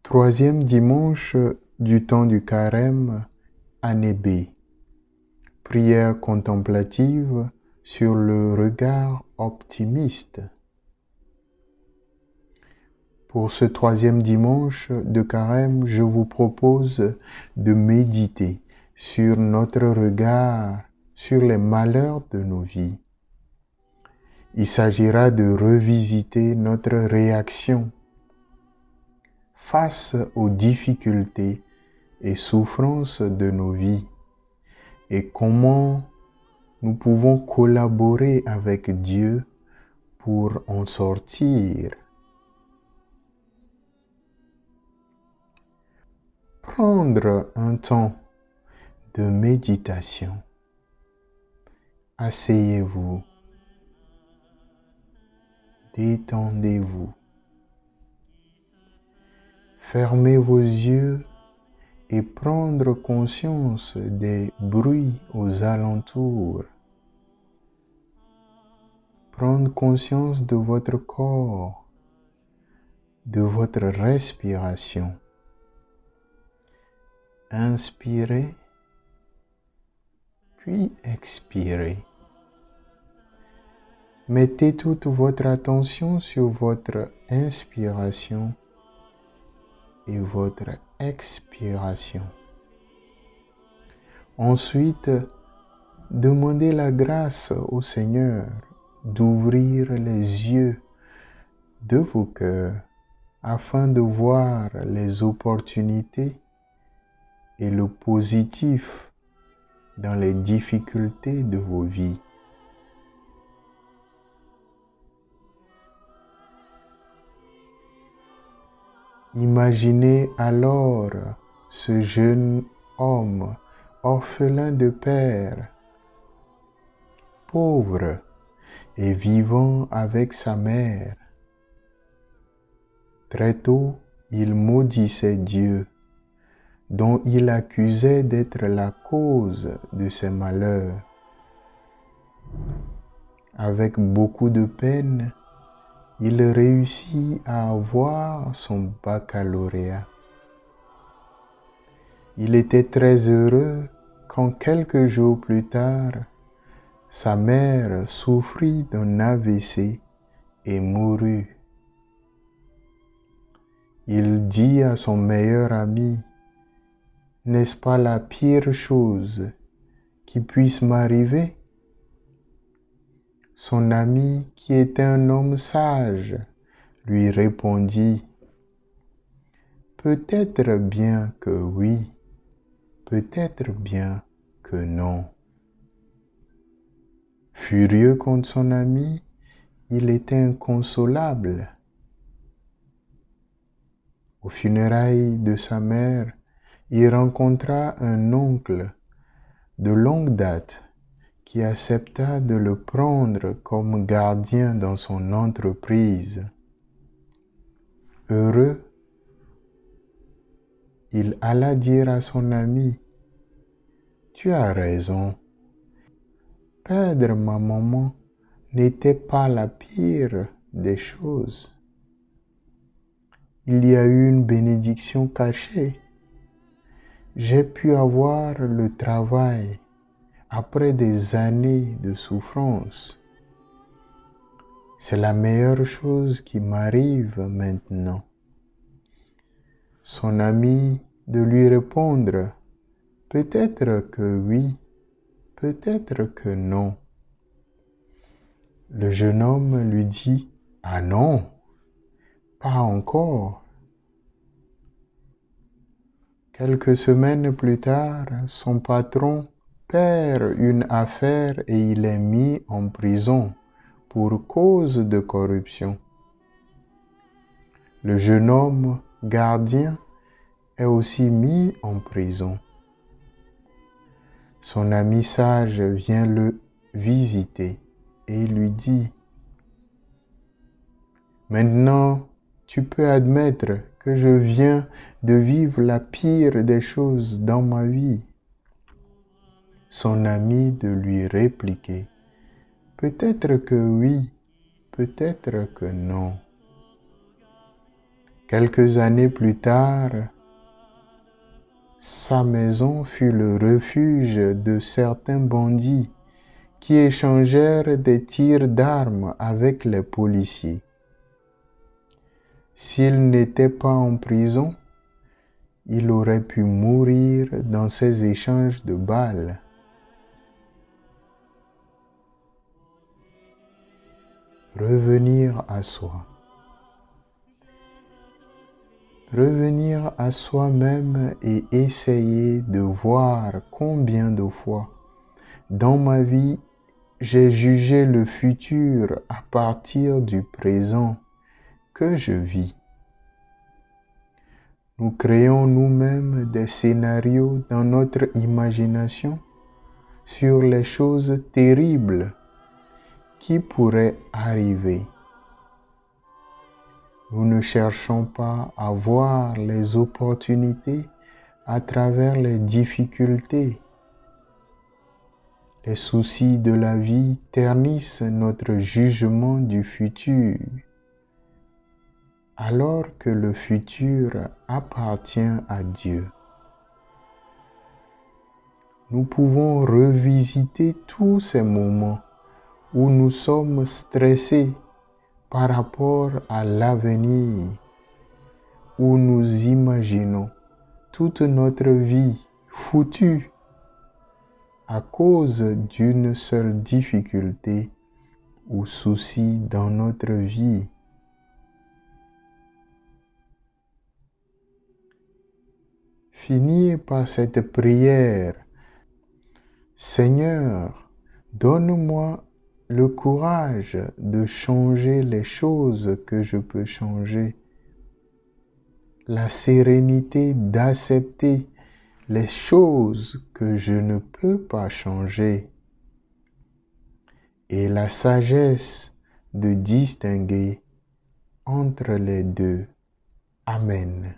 Troisième dimanche du temps du carême, année B. Prière contemplative sur le regard optimiste. Pour ce troisième dimanche de carême, je vous propose de méditer sur notre regard sur les malheurs de nos vies. Il s'agira de revisiter notre réaction face aux difficultés et souffrances de nos vies et comment nous pouvons collaborer avec Dieu pour en sortir. Prendre un temps de méditation. Asseyez-vous. Détendez-vous. Fermez vos yeux et prendre conscience des bruits aux alentours. Prendre conscience de votre corps, de votre respiration. Inspirez, puis expirez. Mettez toute votre attention sur votre inspiration et votre expiration. Ensuite, demandez la grâce au Seigneur d'ouvrir les yeux de vos cœurs afin de voir les opportunités et le positif dans les difficultés de vos vies. Imaginez alors ce jeune homme orphelin de père, pauvre et vivant avec sa mère. Très tôt, il maudissait Dieu, dont il accusait d'être la cause de ses malheurs. Avec beaucoup de peine, il réussit à avoir son baccalauréat. Il était très heureux quand quelques jours plus tard, sa mère souffrit d'un AVC et mourut. Il dit à son meilleur ami, « N'est-ce pas la pire chose qui puisse m'arriver ?» Son ami, qui était un homme sage, lui répondit, « Peut-être bien que oui, peut-être bien que non. » Furieux contre son ami, il était inconsolable. Aux funérailles de sa mère, il rencontra un oncle de longue date qui accepta de le prendre comme gardien dans son entreprise. Heureux, il alla dire à son ami, « Tu as raison, perdre ma maman n'était pas la pire des choses. Il y a eu une bénédiction cachée. J'ai pu avoir le travail après des années de souffrance. C'est la meilleure chose qui m'arrive maintenant. » Son ami de lui répondre, « Peut-être que oui, peut-être que non. » Le jeune homme lui dit, « Ah non, pas encore. » Quelques semaines plus tard, son patron perd une affaire et il est mis en prison pour cause de corruption. Le jeune homme gardien est aussi mis en prison. Son ami sage vient le visiter et lui dit, « Maintenant, tu peux admettre que je viens de vivre la pire des choses dans ma vie. » Son ami de lui répliquer, « Peut-être que oui, peut-être que non. » Quelques années plus tard, sa maison fut le refuge de certains bandits qui échangèrent des tirs d'armes avec les policiers. S'il n'était pas en prison, il aurait pu mourir dans ces échanges de balles. Revenir à soi. Revenir à soi-même et essayer de voir combien de fois dans ma vie j'ai jugé le futur à partir du présent que je vis. Nous créons nous-mêmes des scénarios dans notre imagination sur les choses terribles qui pourraient arriver. Nous ne cherchons pas à voir les opportunités à travers les difficultés. Les soucis de la vie ternissent notre jugement du futur, alors que le futur appartient à Dieu. Nous pouvons revisiter tous ces moments où nous sommes stressés par rapport à l'avenir, où nous imaginons toute notre vie foutue à cause d'une seule difficulté ou souci dans notre vie. Finir par cette prière: Seigneur, donne-moi le courage de changer les choses que je peux changer, la sérénité d'accepter les choses que je ne peux pas changer et la sagesse de distinguer entre les deux. Amen.